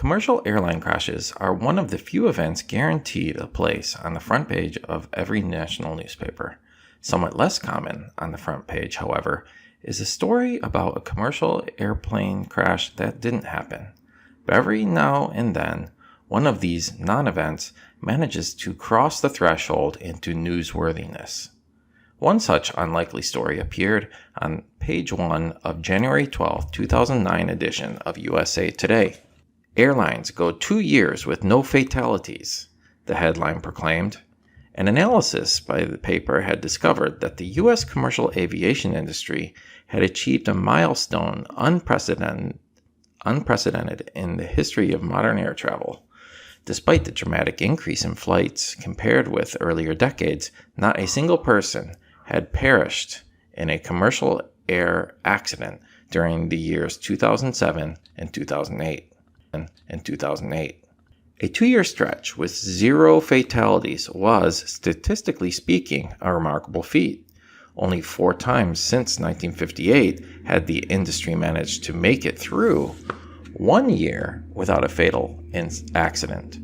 Commercial airline crashes are one of the few events guaranteed a place on the front page of every national newspaper. Somewhat less common on the front page, however, is a story about a commercial airplane crash that didn't happen. But every now and then, one of these non-events manages to cross the threshold into newsworthiness. One such unlikely story appeared on page 1 of January 12, 2009 edition of USA Today. Airlines go 2 years with no fatalities, the headline proclaimed. An analysis by the paper had discovered that the U.S. commercial aviation industry had achieved a milestone unprecedented in the history of modern air travel. Despite the dramatic increase in flights compared with earlier decades, not a single person had perished in a commercial air accident during the years 2007 and 2008. A 2-year stretch with 0 fatalities was, statistically speaking, a remarkable feat. Only 4 times since 1958 had the industry managed to make it through 1 year without a fatal accident.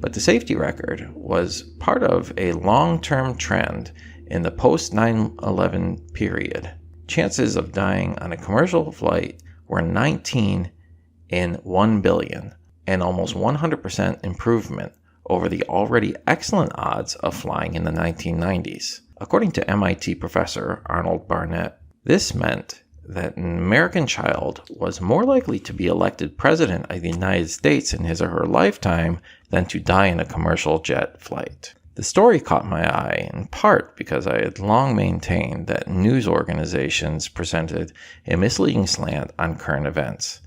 But the safety record was part of a long-term trend in the post-9/11 period. Chances of dying on a commercial flight were 19 in 1 billion, an almost 100% improvement over the already excellent odds of flying in the 1990s. According to MIT professor Arnold Barnett, this meant that an American child was more likely to be elected president of the United States in his or her lifetime than to die in a commercial jet flight. The story caught my eye in part because I had long maintained that news organizations presented a misleading slant on current events.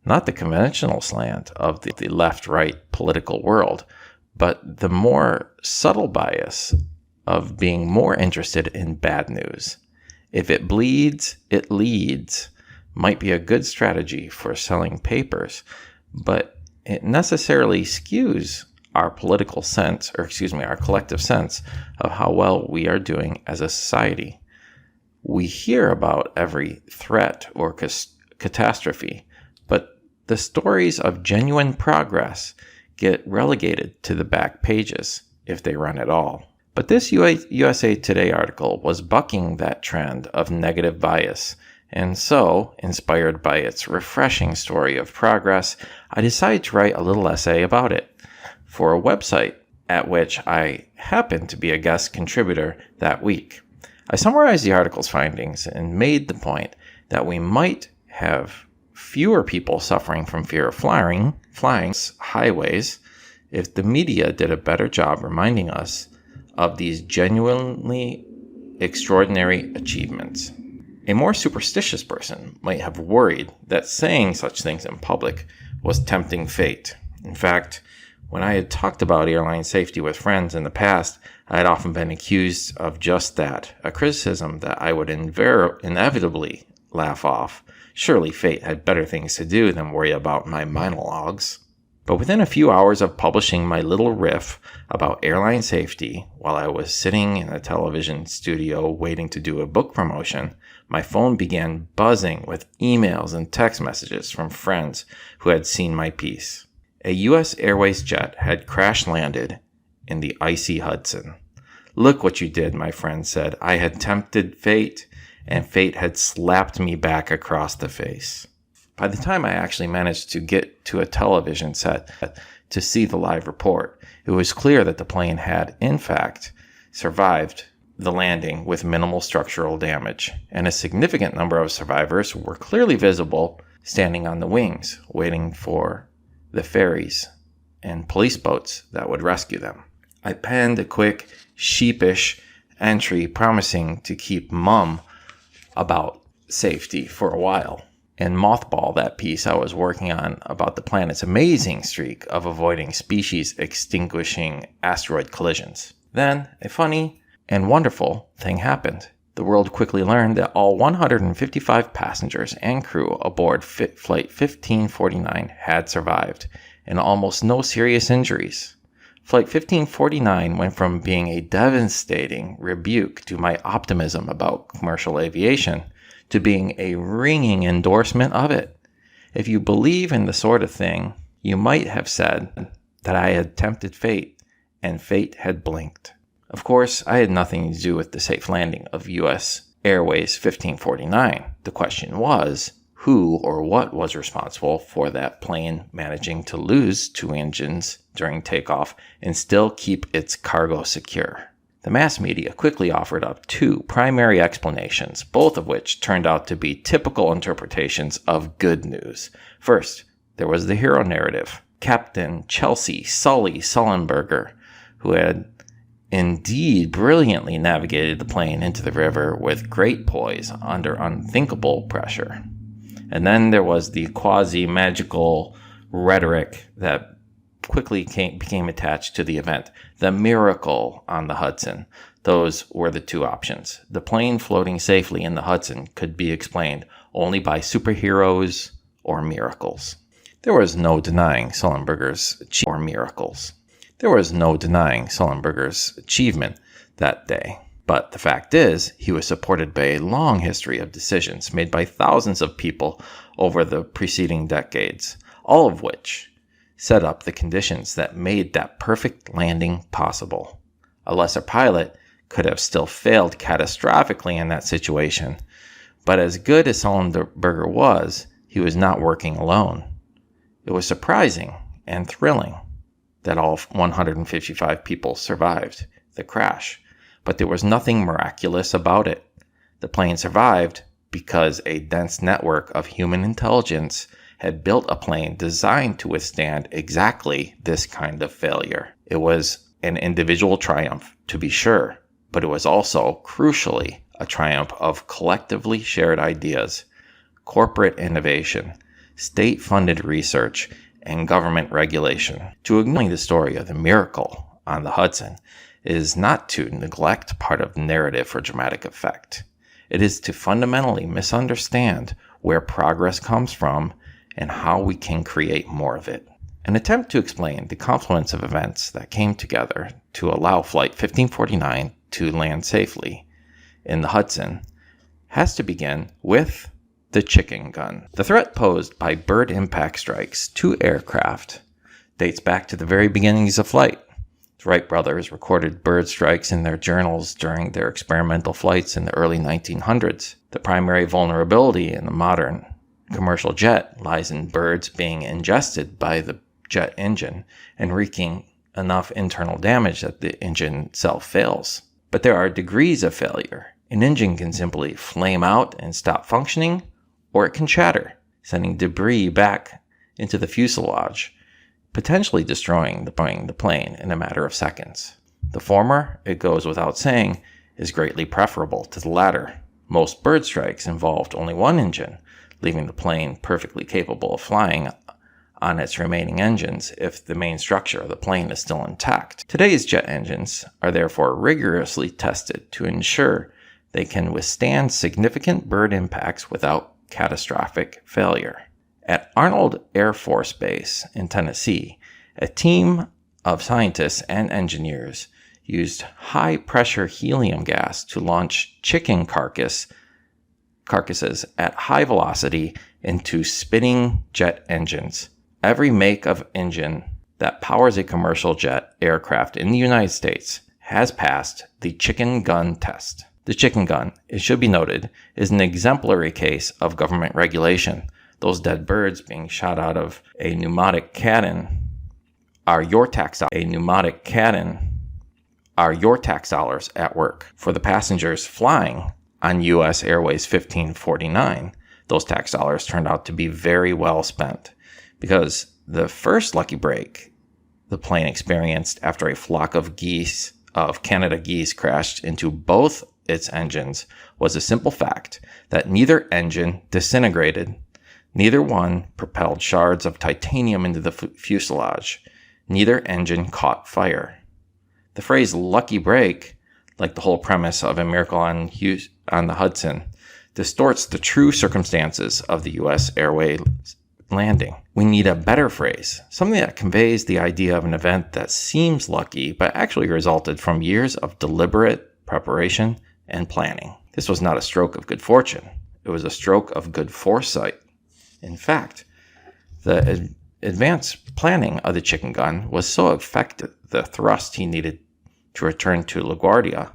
Not the conventional slant of the left-right political world, but the more subtle bias of being more interested in bad news. If it bleeds, it leads might be a good strategy for selling papers, but it necessarily skews our collective sense of how well we are doing as a society. We hear about every threat or catastrophe, but the stories of genuine progress get relegated to the back pages, if they run at all. But this USA Today article was bucking that trend of negative bias, and so, inspired by its refreshing story of progress, I decided to write a little essay about it for a website at which I happened to be a guest contributor that week. I summarized the article's findings and made the point that we might have fewer people suffering from fear of flying highways if the media did a better job reminding us of these genuinely extraordinary achievements. A more superstitious person might have worried that saying such things in public was tempting fate. In fact, when I had talked about airline safety with friends in the past, I had often been accused of just that, a criticism that I would inevitably laugh off. Surely fate had better things to do than worry about my monologues. But within a few hours of publishing my little riff about airline safety while I was sitting in a television studio waiting to do a book promotion, my phone began buzzing with emails and text messages from friends who had seen my piece. A U.S. Airways jet had crash-landed in the icy Hudson. "Look what you did," my friend said. "I had tempted fate, and fate had slapped me back across the face." By the time I actually managed to get to a television set to see the live report, it was clear that the plane had, in fact, survived the landing with minimal structural damage, and a significant number of survivors were clearly visible standing on the wings, waiting for the ferries and police boats that would rescue them. I penned a quick, sheepish entry promising to keep mum about safety for a while and mothball that piece I was working on about the planet's amazing streak of avoiding species-extinguishing asteroid collisions. Then, a funny and wonderful thing happened. The world quickly learned that all 155 passengers and crew aboard Flight 1549 had survived, and almost no serious injuries. Flight 1549 went from being a devastating rebuke to my optimism about commercial aviation to being a ringing endorsement of it. If you believe in the sort of thing You might have said that I had tempted fate, and fate had blinked. Of course, I had nothing to do with the safe landing of U.S. Airways 1549. The question was, who or what was responsible for that plane managing to lose 2 engines during takeoff and still keep its cargo secure? The mass media quickly offered up 2 primary explanations, both of which turned out to be typical interpretations of good news. First, there was the hero narrative. Captain Chelsea Sully Sullenberger, who had indeed brilliantly navigated the plane into the river with great poise under unthinkable pressure. And then there was the quasi-magical rhetoric that quickly became attached to the event. The miracle on the Hudson. Those were the 2 options. The plane floating safely in the Hudson could be explained only by superheroes or miracles. There was no denying Sullenberger's achievement that day. But the fact is, he was supported by a long history of decisions made by thousands of people over the preceding decades, all of which set up the conditions that made that perfect landing possible. A lesser pilot could have still failed catastrophically in that situation, but as good as Sullenberger was, he was not working alone. It was surprising and thrilling that all 155 people survived the crash, but there was nothing miraculous about it. The plane survived because a dense network of human intelligence had built a plane designed to withstand exactly this kind of failure. It was an individual triumph, to be sure, but it was also, crucially, a triumph of collectively shared ideas, corporate innovation, state-funded research, and government regulation. To ignore the story of the miracle on the Hudson is not to neglect part of the narrative for dramatic effect. It is to fundamentally misunderstand where progress comes from and how we can create more of it. An attempt to explain the confluence of events that came together to allow Flight 1549 to land safely in the Hudson has to begin with the chicken gun. The threat posed by bird impact strikes to aircraft dates back to the very beginnings of flight. The Wright brothers recorded bird strikes in their journals during their experimental flights in the early 1900s. The primary vulnerability in the modern commercial jet lies in birds being ingested by the jet engine and wreaking enough internal damage that the engine itself fails. But there are degrees of failure. An engine can simply flame out and stop functioning, or it can shatter, sending debris back into the fuselage, potentially destroying the plane in a matter of seconds. The former, it goes without saying, is greatly preferable to the latter. Most bird strikes involved only one engine, leaving the plane perfectly capable of flying on its remaining engines if the main structure of the plane is still intact. Today's jet engines are therefore rigorously tested to ensure they can withstand significant bird impacts without catastrophic failure. At Arnold Air Force Base in Tennessee, a team of scientists and engineers used high-pressure helium gas to launch chicken carcasses at high velocity into spinning jet engines. Every make of engine that powers a commercial jet aircraft in the United States has passed the chicken gun test. The chicken gun, it should be noted, is an exemplary case of government regulation. Those dead birds being shot out of a pneumatic cannon are your tax dollars at work. For the passengers flying on U.S. Airways 1549, those tax dollars turned out to be very well spent, because the first lucky break the plane experienced after a flock of Canada geese crashed into both its engines was the simple fact that neither engine disintegrated, neither one propelled shards of titanium into the fuselage, neither engine caught fire. The phrase lucky break, like the whole premise of A Miracle on the Hudson, distorts the true circumstances of the U.S. Airways landing. We need a better phrase, something that conveys the idea of an event that seems lucky but actually resulted from years of deliberate preparation and planning. This was not a stroke of good fortune. It was a stroke of good foresight. In fact, the advanced planning of the chicken gun was so effective the thrust he needed to return to LaGuardia,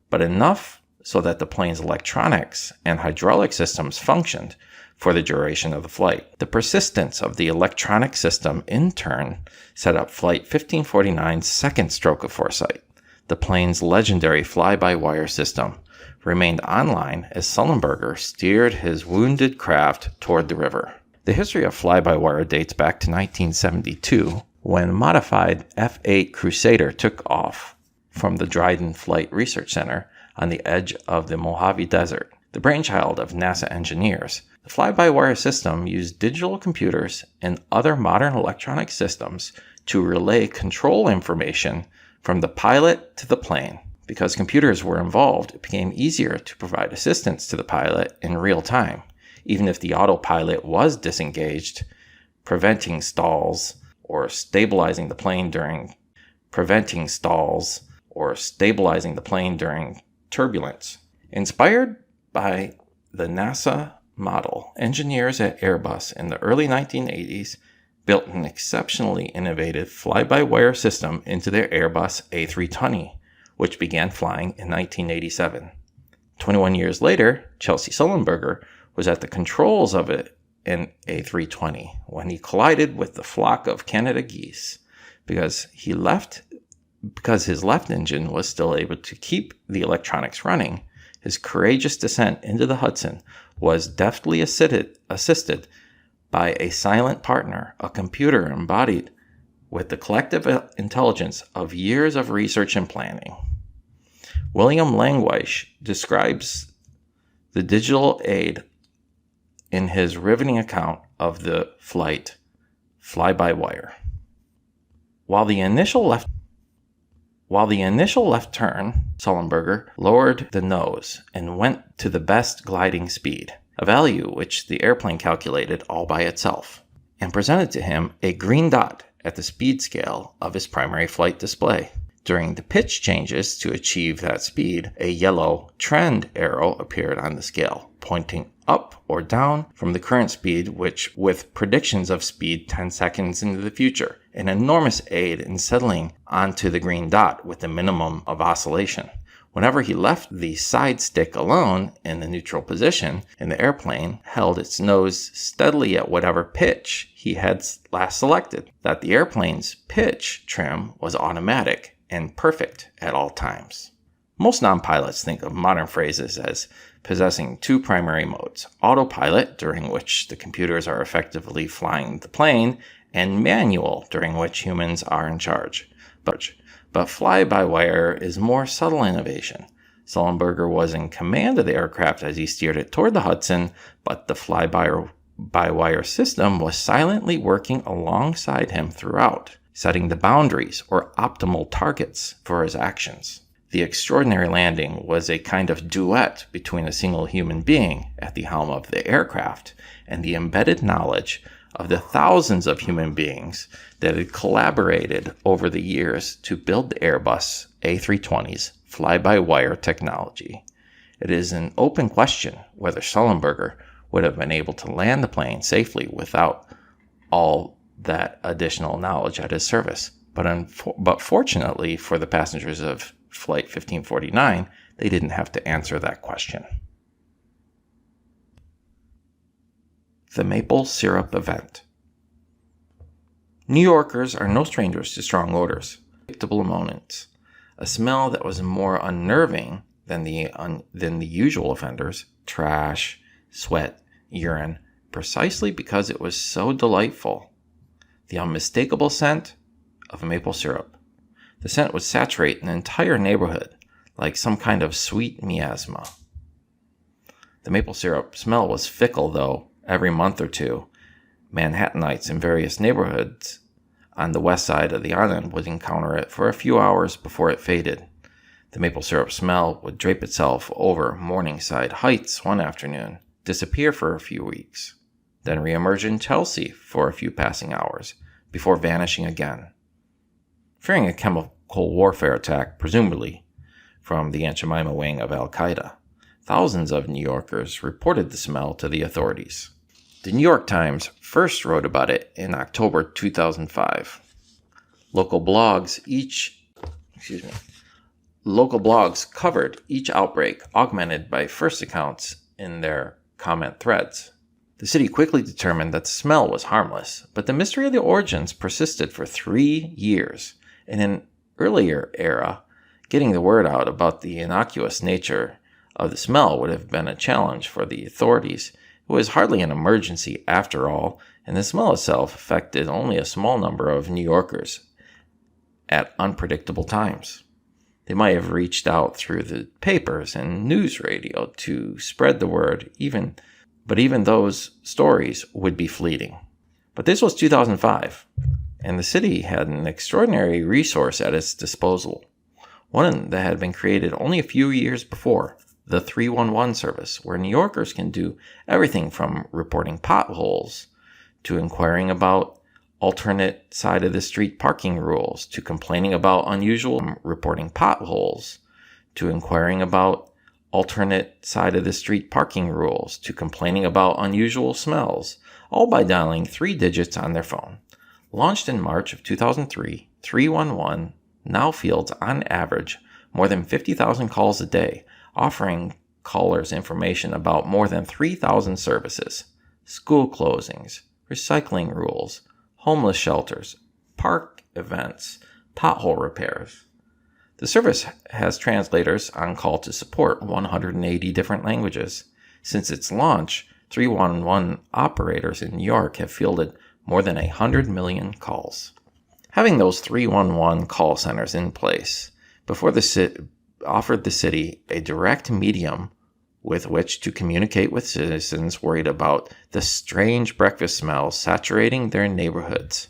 but enough so that the plane's electronics and hydraulic systems functioned for the duration of the flight. The persistence of the electronic system in turn set up Flight 1549's second stroke of foresight. The plane's legendary fly-by-wire system remained online as Sullenberger steered his wounded craft toward the river. The history of fly-by-wire dates back to 1972, when a modified F-8 Crusader took off from the Dryden Flight Research Center on the edge of the Mojave Desert. The brainchild of NASA engineers, the fly-by-wire system used digital computers and other modern electronic systems to relay control information from the pilot to the plane. Because computers were involved, it became easier to provide assistance to the pilot in real time, even if the autopilot was disengaged, preventing stalls or stabilizing the plane during turbulence. Inspired by the NASA model, engineers at Airbus in the early 1980s built an exceptionally innovative fly-by-wire system into their Airbus A320, which began flying in 1987. 21 years later, Chelsea Sullenberger was at the controls of it in A320 when he collided with the flock of Canada geese because his left engine was still able to keep the electronics running. His courageous descent into the Hudson was deftly assisted by a silent partner, a computer embodied with the collective intelligence of years of research and planning. William Langweish describes the digital aid in his riveting account of the flight, Fly-by-Wire. While the initial left turn, Sullenberger lowered the nose and went to the best gliding speed, a value which the airplane calculated all by itself, and presented to him a green dot at the speed scale of his primary flight display. During the pitch changes to achieve that speed, a yellow trend arrow appeared on the scale, pointing up or down from the current speed, which with predictions of speed 10 seconds into the future, an enormous aid in settling onto the green dot with a minimum of oscillation. Whenever he left the side stick alone in the neutral position, and the airplane held its nose steadily at whatever pitch he had last selected, that the airplane's pitch trim was automatic and perfect at all times. Most non-pilots think of modern phrases as possessing two primary modes: autopilot, during which the computers are effectively flying the plane, and manual, during which humans are in charge. But fly-by-wire is more subtle innovation. Sullenberger was in command of the aircraft as he steered it toward the Hudson, but the fly-by-wire system was silently working alongside him throughout, setting the boundaries or optimal targets for his actions. The extraordinary landing was a kind of duet between a single human being at the helm of the aircraft and the embedded knowledge of the thousands of human beings that had collaborated over the years to build the Airbus A320's fly-by-wire technology. It is an open question whether Sullenberger would have been able to land the plane safely without all that additional knowledge at his service. But fortunately for the passengers of Flight 1549, they didn't have to answer that question. The maple syrup event. New Yorkers are no strangers to strong odors, predictable emollients. A smell that was more unnerving than the usual offenders, trash, sweat, urine, precisely because it was so delightful. The unmistakable scent of maple syrup. The scent would saturate an entire neighborhood like some kind of sweet miasma. The maple syrup smell was fickle, though. Every month or two, Manhattanites in various neighborhoods on the west side of the island would encounter it for a few hours before it faded. The maple syrup smell would drape itself over Morningside Heights one afternoon, disappear for a few weeks, then reemerge in Chelsea for a few passing hours, before vanishing again. Fearing a chemical warfare attack, presumably from the Aunt Jemima wing of Al-Qaeda, thousands of New Yorkers reported the smell to the authorities. The New York Times first wrote about it in October 2005. Local blogs covered each outbreak, augmented by first accounts in their comment threads. The city quickly determined that the smell was harmless, but the mystery of the origins persisted for 3 years. In an earlier era, getting the word out about the innocuous nature of the smell would have been a challenge for the authorities. It was hardly an emergency after all, and the smell itself affected only a small number of New Yorkers at unpredictable times. They might have reached out through the papers and news radio to spread the word, but even those stories would be fleeting. But this was 2005, and the city had an extraordinary resource at its disposal, one that had been created only a few years before, the 311 service, where New Yorkers can do everything from reporting potholes to inquiring about alternate side of the street parking rules to complaining about reporting potholes to inquiring about alternate side of the street parking rules to complaining about unusual smells, all by dialing 3 digits on their phone. Launched in March of 2003, 311 now fields on average more than 50,000 calls a day, offering callers information about more than 3,000 services, school closings, recycling rules, homeless shelters, park events, pothole repairs. The service has translators on call to support 180 different languages. Since its launch, 311 operators in New York have fielded more than 100 million calls. Having those 311 call centers in place before the city offered the city a direct medium with which to communicate with citizens worried about the strange breakfast smells saturating their neighborhoods.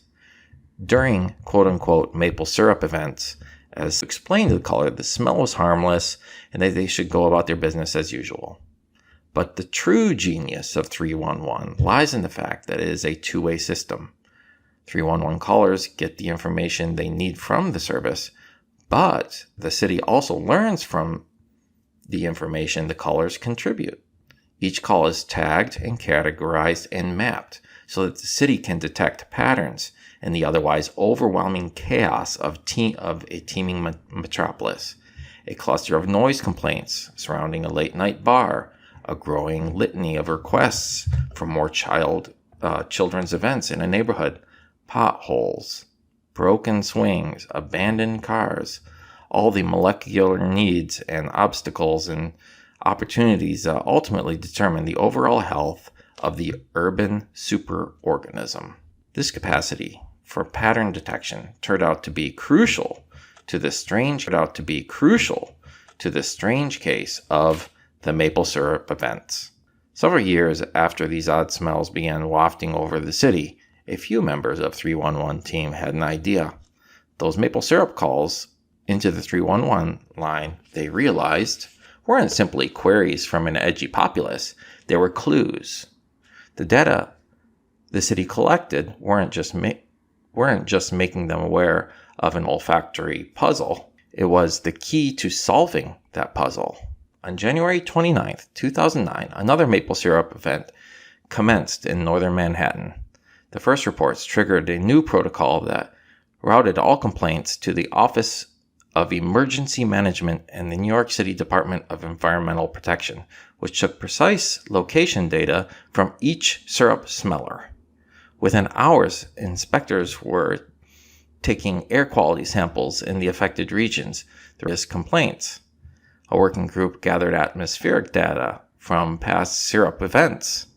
During quote-unquote maple syrup events, as explained to the caller, the smell was harmless and that they should go about their business as usual. But the true genius of 311 lies in the fact that it is a two-way system. 311 callers get the information they need from the service, but the city also learns from the information the callers contribute. Each call is tagged and categorized and mapped so that the city can detect patterns in the otherwise overwhelming chaos of a teeming metropolis. A cluster of noise complaints surrounding a late-night bar, a growing litany of requests for more children's events in a neighborhood, potholes, broken swings, abandoned cars, all the molecular needs and obstacles and opportunities ultimately determine the overall health of the urban superorganism. This capacity for pattern detection turned out to be crucial to the strange case of the maple syrup events. Several years after these odd smells began wafting over the city, a few members of 311 team had an idea. Those maple syrup calls into the 311 line, they realized, weren't simply queries from an edgy populace. They were clues. The data the city collected weren't just making them aware of an olfactory puzzle. It was the key to solving that puzzle. On January 29, 2009, another maple syrup event commenced in northern Manhattan. The first reports triggered a new protocol that routed all complaints to the Office of Emergency Management and the New York City Department of Environmental Protection, which took precise location data from each syrup smeller. Within hours, inspectors were taking air quality samples in the affected regions. There was complaints. A working group gathered atmospheric data from past syrup events.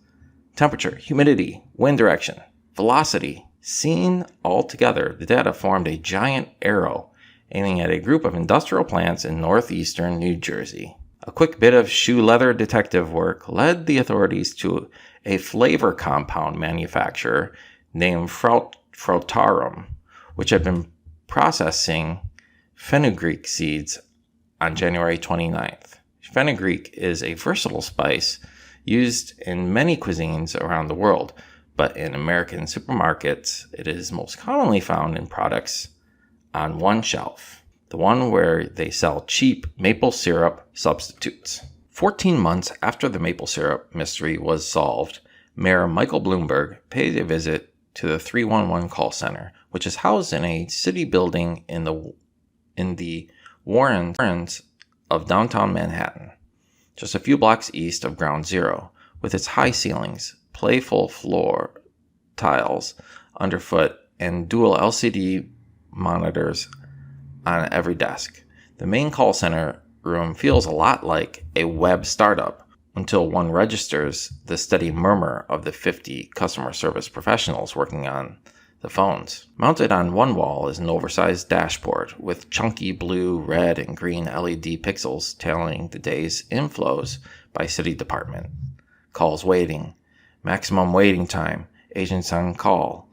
Temperature, humidity, wind direction, velocity. Seen all together, the data formed a giant arrow aiming at a group of industrial plants in northeastern New Jersey. A quick bit of shoe leather detective work led the authorities to a flavor compound manufacturer named Frutarum, which had been processing fenugreek seeds on January 29th. Fenugreek is a versatile spice used in many cuisines around the world, but in American supermarkets, it is most commonly found in products on one shelf, the one where they sell cheap maple syrup substitutes. 14 months after the maple syrup mystery was solved, Mayor Michael Bloomberg paid a visit to the 311 call center, which is housed in a city building in the Warrens of downtown Manhattan, just a few blocks east of Ground Zero, with its high ceilings, playful floor tiles underfoot, and dual LCD monitors on every desk. The main call center room feels a lot like a web startup until one registers the steady murmur of the 50 customer service professionals working on the phones. Mounted on one wall is an oversized dashboard with chunky blue, red, and green LED pixels telling the day's inflows by city department. Calls waiting, maximum waiting time, agents on call,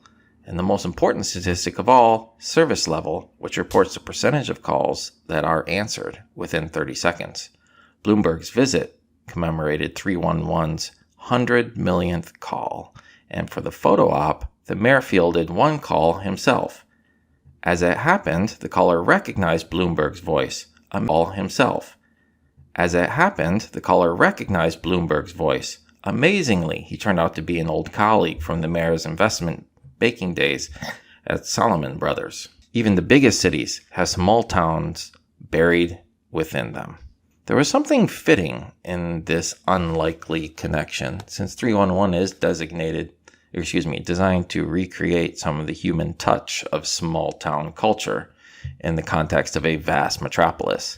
and the most important statistic of all, service level, which reports the percentage of calls that are answered within 30 seconds. Bloomberg's visit commemorated 311's 100 millionth call, and for the photo op, the mayor fielded one call himself. As it happened, the caller recognized Bloomberg's voice, himself. As it happened, the caller recognized Bloomberg's voice. Amazingly, he turned out to be an old colleague from the mayor's investment baking days at Salomon Brothers. Even the biggest cities have small towns buried within them. There was something fitting in this unlikely connection, since 311 is designed to recreate some of the human touch of small town culture in the context of a vast metropolis.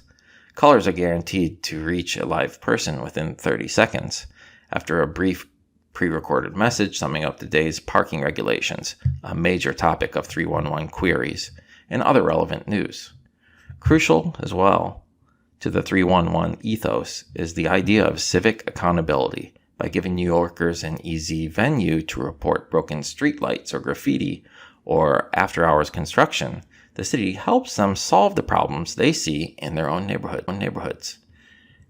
Callers are guaranteed to reach a live person within 30 seconds. After a brief pre-recorded message summing up the day's parking regulations, a major topic of 311 queries, and other relevant news. Crucial as well to the 311 ethos is the idea of civic accountability. By giving New Yorkers an easy venue to report broken streetlights or graffiti or after-hours construction, the city helps them solve the problems they see in their own neighborhoods.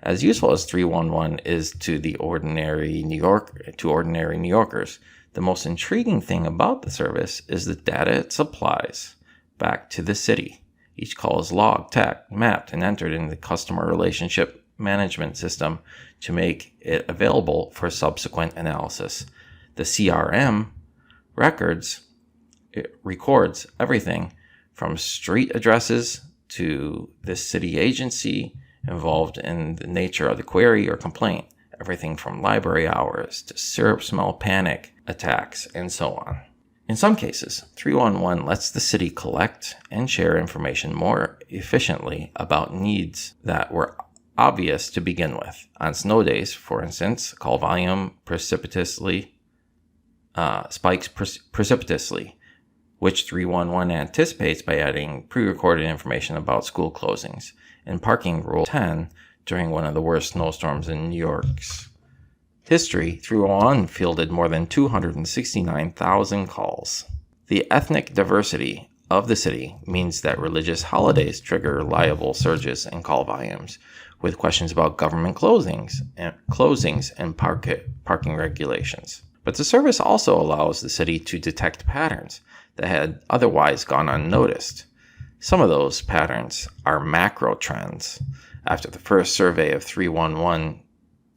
As useful as 311 is to ordinary New Yorkers, the most intriguing thing about the service is the data it supplies back to the city. Each call is logged, tagged, mapped, and entered in the customer relationship management system to make it available for subsequent analysis. The CRM records everything from street addresses to the city agency involved in the nature of the query or complaint, everything from library hours to syrup smell panic attacks and so on. In some cases, 311 lets the city collect and share information more efficiently about needs that were obvious to begin with. On snow days, for instance, call volume spikes precipitously, which 311 anticipates by adding pre-recorded information about school closings and parking rule 10 during one of the worst snowstorms in New York's history. 311 fielded more than 269,000 calls. The ethnic diversity of the city means that religious holidays trigger reliable surges in call volumes, with questions about government closings and parking regulations. But the service also allows the city to detect patterns that had otherwise gone unnoticed. Some of those patterns are macro trends. After the first survey of 311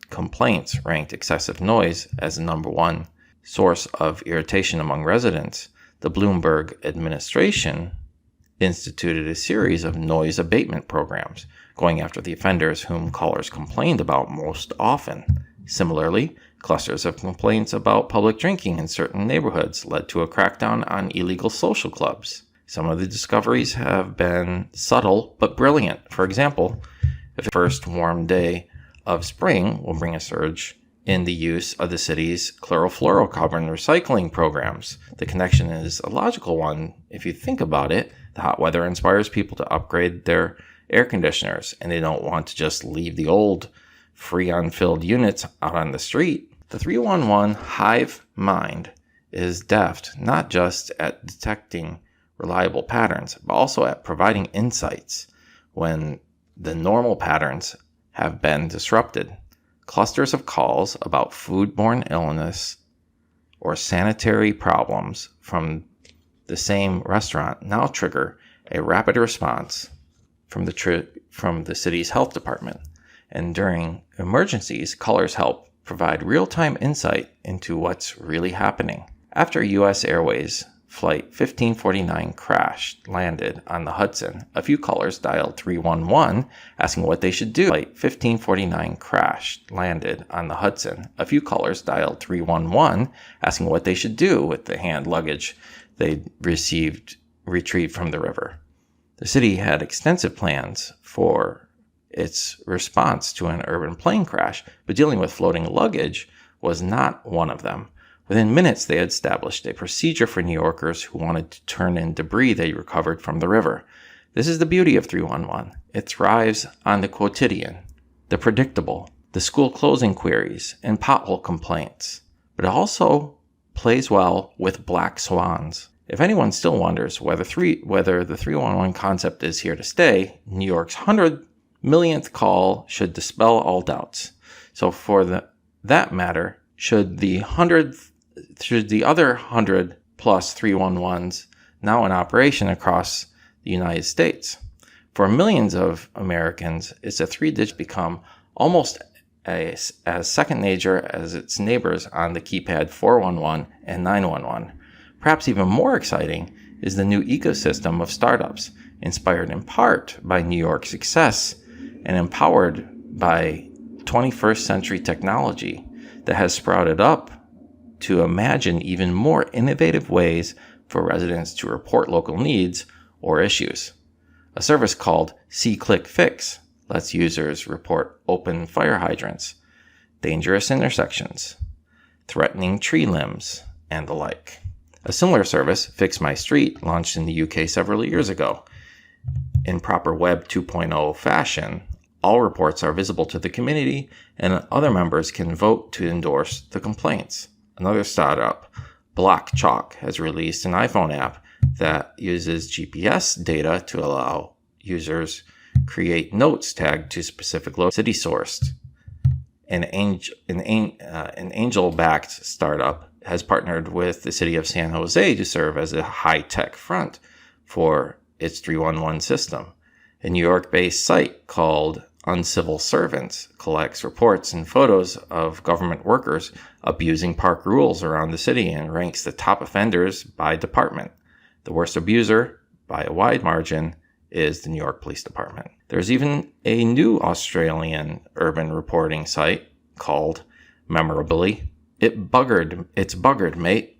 complaints ranked excessive noise as the number one source of irritation among residents, the Bloomberg administration instituted a series of noise abatement programs, going after the offenders whom callers complained about most often. Similarly, clusters of complaints about public drinking in certain neighborhoods led to a crackdown on illegal social clubs. Some of the discoveries have been subtle but brilliant. For example, the first warm day of spring will bring a surge in the use of the city's chlorofluorocarbon recycling programs. The connection is a logical one if you think about it. The hot weather inspires people to upgrade their air conditioners, and they don't want to just leave the old freon-filled units out on the street. The 311 hive mind is deft not just at detecting reliable patterns, but also at providing insights when the normal patterns have been disrupted. Clusters of calls about foodborne illness or sanitary problems from the same restaurant now trigger a rapid response from the city's health department. And during emergencies, callers help provide real-time insight into what's really happening. After U.S. Airways Flight 1549 landed on the Hudson, a few callers dialed 311 asking what they should do. Flight 1549 landed on the Hudson. A few callers dialed 311 asking what they should do with the hand luggage they'd retrieved from the river. The city had extensive plans for its response to an urban plane crash, but dealing with floating luggage was not one of them. Within minutes, they had established a procedure for New Yorkers who wanted to turn in debris they recovered from the river. This is the beauty of 311. It thrives on the quotidian, the predictable, the school closing queries, and pothole complaints. But it also plays well with black swans. If anyone still wonders whether the 311 concept is here to stay, New York's 100 millionth call should dispel all doubts. So for that matter, should the other 100 plus 311s now in operation across the United States. For millions of Americans, it's a three-digit become almost as second nature as its neighbors on the keypad 411 and 911. Perhaps even more exciting is the new ecosystem of startups, inspired in part by New York's success and empowered by 21st century technology that has sprouted up to imagine even more innovative ways for residents to report local needs or issues. A service called See-Click-Fix lets users report open fire hydrants, dangerous intersections, threatening tree limbs, and the like. A similar service, Fix My Street, launched in the UK several years ago. In proper Web 2.0 fashion, all reports are visible to the community, and other members can vote to endorse the complaints. Another startup, Block Chalk, has released an iPhone app that uses GPS data to allow users create notes tagged to specific city sourced. An angel-backed startup has partnered with the city of San Jose to serve as a high-tech front for its 311 system. A New York-based site called Uncivil Servants collects reports and photos of government workers abusing park rules around the city and ranks the top offenders by department. The worst abuser, by a wide margin, is the New York Police Department. There's even a new Australian urban reporting site called Memorably, It's Buggered, Mate.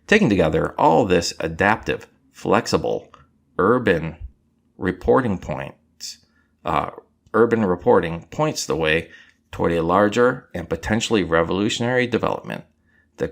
Taking together all this adaptive, flexible, urban reporting points the way toward a larger and potentially revolutionary development. The